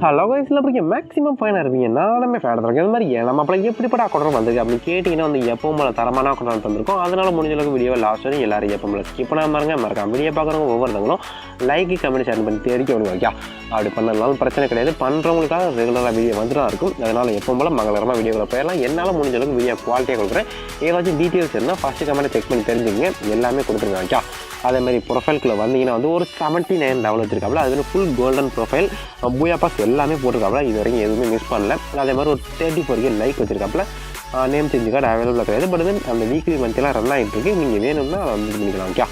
Hello கைஸில் பிடிக்க maximum ஃபைனாக இருப்பீங்க. நானுமே ஃபேனாக இருக்கேன். இது மாதிரி நம்ம அப்படி எப்படிப்பட்ட அக்கௌண்ட் வந்திருக்கு அப்படின்னு கேட்டிங்கன்னா எப்பவும் போல தரமான அக்கௌண்ட் வந்திருக்கும். அதனால் முடிஞ்ச அளவுக்கு வீடியோ லாஸ்ட் வரைக்கும் எல்லாரும் எப்போ ஸ்கிப் பண்ணாமல் மறக்காம வீடியோ பார்க்குறவங்க ஒவ்வொருத்தவங்களும் லைக் கமெண்ட் ஷேர் பண்ணி தேடிக்க விடுங்க. ஓகே, அப்படி பண்ணனாலும் பிரச்சனை கிடையாது. பண்ணுறவங்களுக்காக ரெகுலராக வீடியோ வந்துட்டு தான் இருக்கும். அதனால் எப்பவும் போல மங்களகரமாக வீடியோவில் போயிடலாம். என்னால் முடிஞ்ச அளவுக்கு வீடியோ குவாலிட்டியாக கொடுக்குறேன். ஏதாச்சும் டீட்டெயில்ஸ் இருந்தால் ஃபஸ்ட்டு கமெண்ட்டை செக் பண்ணி தெரிஞ்சுங்க. எல்லாமே கொடுத்துருங்க. ஓகே, அதேமாதிரி ப்ரொஃபைல்குள்ளே வந்தீங்கன்னா ஒரு 79 லெவல் வச்சிருக்காப்புல. அதில் ஃபுல் கோல்டன் ப்ரொஃபைல் பூயா பாஸ் எல்லாமே போட்டிருக்காப்புல. இது வரைக்கும் எதுவுமே மிஸ் பண்ணல. அதே மாதிரி ஒரு 34K லைக் வச்சிருக்காப்புல. நேம் சேஞ்ச் கார்டு அவைலபிளாக கிடையாது. பட் அந்த வீக்லி மந்த்லாம் ரன் ஆகிட்டு இருக்கு. நீங்கள் வேணும்னா அதை வந்து பண்ணிக்கலாம். ஓகே,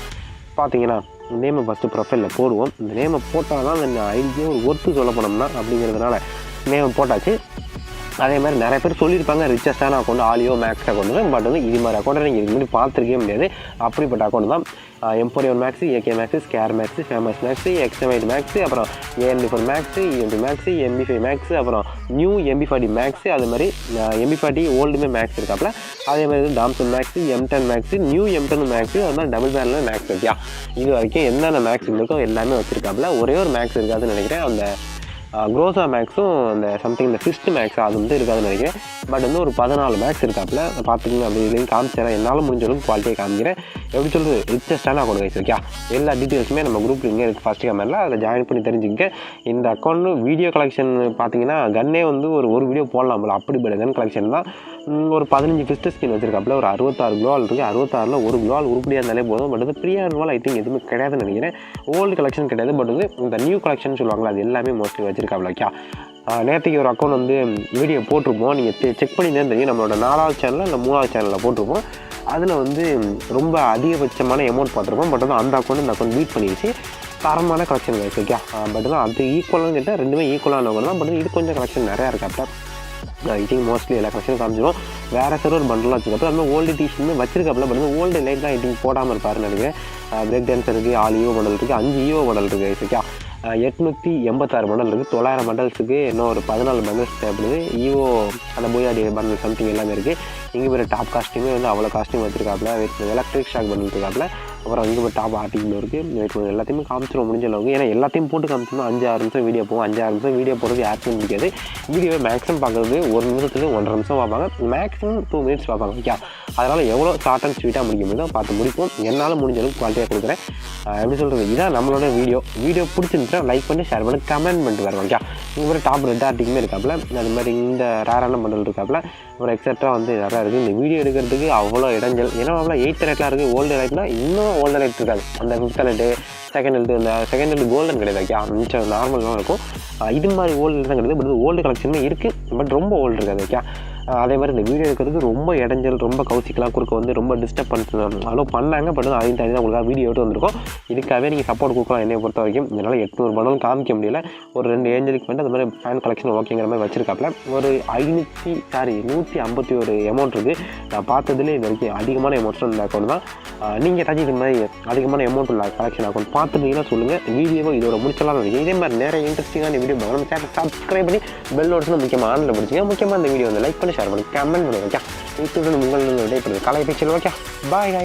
பார்த்தீங்கன்னா நேமை ஃபஸ்ட்டு ப்ரொஃபைலில் போடுவோம். இந்த நேமை போட்டால் தான் அந்த ஐடியா ஒரு ஒர்த்து சொல்ல போனோம்னா அப்படிங்கிறதுனால நேமை போட்டாச்சு. அதே மாதிரி நிறைய பேர் சொல்லியிருப்பாங்க ரிச்சஸ்டான அக்கௌண்ட் ஆலியோ மேக்ஸ் அக்கௌண்ட். பட் இது மாதிரி அக்கௌண்ட்டை நீங்கள் இதுக்கு முன்னாடி பார்த்துருக்கவே முடியாது. அப்படிப்பட்ட அக்கௌண்ட் தான் emporium max, AK max, SCAR max, FAMAS max, XM8 max, அப்புறம் ஏஎன்டி4 மேக்ஸ், இஎன்டி மேக்ஸ், எம்பி5 மேக்ஸ், அப்புறம் நியூ எம்பி40 மேக்ஸ், அது மாதிரி எம்பி40 ஓல்டுமே மேக்ஸ் இருக்காப்புல. அதே மாதிரி Thompson max, M10 max, new M10 max, அது மாதிரி டபுள் பேரில் மேக்ஸ் இருக்கியா. இது வரைக்கும் என்னென்ன மேக்ஸ் இருக்கோ எல்லாமே வச்சுருக்காப்புல. ஒரே ஒரு மேக்ஸ் இருக்காதுன்னு நினைக்கிறேன். அந்த க்ரோஸா மேக்ஸும் அந்த சம்திங் இந்த ஃபிஸ்ட் மேக்ஸ் அது இருக்காதுன்னு நினைக்கிறேன். பட் ஒரு 14 மேக்ஸ் இருக்காப்புல. பார்த்துக்கங்க. அப்படி இதுலேயும் காமிச்சிடறேன். என்னால் முடிஞ்ச அளவுக்கு குவாலிட்டியாக காமிக்கிறேன். எப்படி சொல்கிறது, ரிச்சஸ்டான அக்கௌண்ட் கைஸ். ஓகே, எல்லா டீட்டெயில்ஸுமே நம்ம குரூப்பில் இங்கே இருக்குது. ஃபஸ்ட்டு கமெண்ட்டில் அதில் ஜாயின் பண்ணி தெரிஞ்சுக்க. இந்த அக்கௌண்ட் வீடியோ கலெக்ஷன் பார்த்தீங்கன்னா கன்னே ஒரு வீடியோ போடலாம் போல. அப்படிப்பட்ட கன் கலெக்ஷன் தான். ஒரு 15 ஃபிஸ்ட் ஸ்கின் வச்சிருக்காப்புல. ஒரு 66 க்ளோவால் இருக்குது. 66ல் ஒரு க்ளோவால் உருப்படியாக இருந்தாலே போதும். பட் ப்ரீயானுவால் ஐ திங்க் எதுவுமே கிடையாதுன்னு நினைக்கிறேன். ஓல்டு கலெக்ஷன் கிடையாது. பட் இந்த நியூ கலெக்ஷன் சொல்லுவாங்களா, அது எல்லாமே மோஸ்ட்லி வச்சிருக்காப்புல. ஓகே, நேற்றுக்கு ஒரு அக்கௌண்ட் வீடியோ போட்டிருப்போம். நீங்கள் செக் பண்ணி தான் தெரியும். நம்மளோட 4வது சேனலில் இல்லை 3வது சேனலில் போட்டிருப்போம். அதில் ரொம்ப அதிகபட்சமான அமௌண்ட் பார்த்துருப்போம். பட் அந்த அக்கௌண்ட் இந்த அக்கௌண்ட் பீட் பண்ணிடுச்சு. தரமான கலெக்ஷன் ஆகிடுச்சு. ஓகே, பட் அது ஈக்குவலானு கேட்டால் ரெண்டுமே ஈக்குவலானவங்க தான். பட் இது கொஞ்சம் கலெக்ஷன் நிறையா இருக்காப்பா. ஐ திங்க் மோஸ்ட்லி எல்லா கலெக்ஷனும் காமிச்சிடும். வேறு ஒரு பண்டலாக வச்சுருக்காப்புல. அது மாதிரி ஓல்டு டிஷர்ட்னு வச்சிருக்காப்புல. பட் ஓல்டு லைட் தான் ஐ திங்க் போடாமல் இருப்பாருன்னு நினைக்கிறேன். பிரேக் டான்ஸ் இருக்குது, 6 ஈவோ மாடல் இருக்குது, 5 ஈவோ மாடல் இருக்குது. ஓகே, 886 மண்டல் இருக்குது. 900 மண்டல்ஸுக்கு இன்னும் ஒரு 14 மண்டல்ஸ் தேவைப்படுது. ஈவோ அந்த பூயாடி பண்டல் சம்திங் எல்லாமே இருக்குது. இங்கே பேர் டாப் காஸ்ட்யூமே அவ்வளோ காஸ்ட்யூம் வச்சிருக்காப்புல. எலக்ட்ரிக் ஷாக் பண்டல் இருக்காப்புல. அப்புறம் இங்கே போய் டாப் ஆர்டிக்கிள் இருக்குது. எல்லாத்தையுமே காமிச்சிடும் முடிஞ்ச அளவுக்கு. ஏன்னா எல்லாத்தையும் போட்டு காமிச்சோம்னா 5-6 நிமிஷம் வீடியோ போகும். 5-6 நிமிஷம் வீடியோ போகிறது யாருக்கும் பிடிக்காது. வீடியோவை மேக்ஸிமம் பார்க்குறது 1 நிமிஷத்துக்கு 1.5 நிமிஷம் பார்ப்பாங்க. மேக்ஸிமம் 2 மினிட்ஸ் பார்ப்பாங்க. ஓகே, அதனால் எவ்வளோ ஷார்ட் அண்ட் ஸ்வீட்டாக முடிக்க முடியுதோ பார்த்து முடிப்போம். என்னால் முடிஞ்ச அளவுக்கு குவாலிட்டியாக கொடுக்குறேன். எப்படி சொல்கிறது, இதான் நம்மளோட வீடியோ பிடிச்சிருந்துச்சுன்னா லைக் பண்ணி ஷேர் பண்ணி கமெண்ட் பண்ணிட்டு வருவாங்க. ஓகே, இங்கே மாதிரி டாப் ரெட் ஆர்டிக்குமே இருக்காப்புல. அது மாதிரி இந்த ரேரான மண்டல் இருக்காப்புல. அப்புறம் எக்ஸட்ரா நிறையா இருக்குது. இந்த வீடியோ எடுக்கிறதுக்கு அவ்வளோ இடைஞ்சல். ஏன்னா அவ்வளோ 8th லைட்லாம் இருக்குது. ஓல்டு லைட்னா இன்னும் ஓல்டு லைட் இருக்காது. அந்த 5th லைட்டு, செகண்ட் லைட்டு, இந்த செகண்ட் லைட்டு கோல்டன் கிடையாது. ஓகே, மிச்சம் நார்மலாக இருக்கும். இது மாதிரி ஓல்டு தான் கிடையாது. பட் ஓல்டு கலெக்ஷனுமே இருக்குது. பட் ரொம்ப ஓல்டு இருக்காது. ஓகே, அதே மாதிரி இந்த வீடியோ எடுக்கிறதுக்கு ரொம்ப இடைஞ்சல், ரொம்ப கவுசிக்கலாம் குறுக்க ரொம்ப டிஸ்டர்ப் பண்ணிட்டு அவ்வளோ பண்ணாங்க. பட் அதையும் தாண்டி தான் உங்களுக்காக வீடியோ எடுத்து வந்திருக்கோம். இதுக்காகவே நீங்கள் சப்போர்ட் கொடுக்கலாம். என்னை பொறுத்த வரைக்கும் என்னால் 800 படம் காமிக்க முடியல. ஒரு 2 ஏஞ்சலுக்கு பண்ணிட்டு அது மாதிரி ஃபேன் கலெக்ஷன் ஓகேங்கிற மாதிரி வச்சிருக்காப்புல. ஒரு 151 அமௌண்ட் இருக்குது. நான் பார்த்ததுலேயே இது வரைக்கும் அதிகமான அமௌண்ட்ஸ் இந்த அக்கௌண்ட் தான். நீங்கள் ஏதாச்சும் இது மாதிரி அதிகமான அமௌண்ட் உள்ள கலெக்ஷன் அக்கௌண்ட் பார்த்துட்டீங்கன்னா சொல்லுங்கள். வீடியோவை இதோட முடிச்சலாம் நினைக்கிறேன். இதே மாதிரி நிறைய இன்ட்ரெஸ்டிங்கான வீடியோ நம்ம சேனல் சப்ஸ்கிரைப் பண்ணி பெல் நோட்ஸ்னு முக்கியமாக ஆனில் பிடிச்சிங்க. முக்கியமாக இந்த வீடியோ லைக் பண்ணி ஷேர் பண்ணி கமெண்ட் பண்ணுங்க. ஓகே, இத்துடன் உங்களுடைய கலை பிக்சர். ஓகே, பாய்.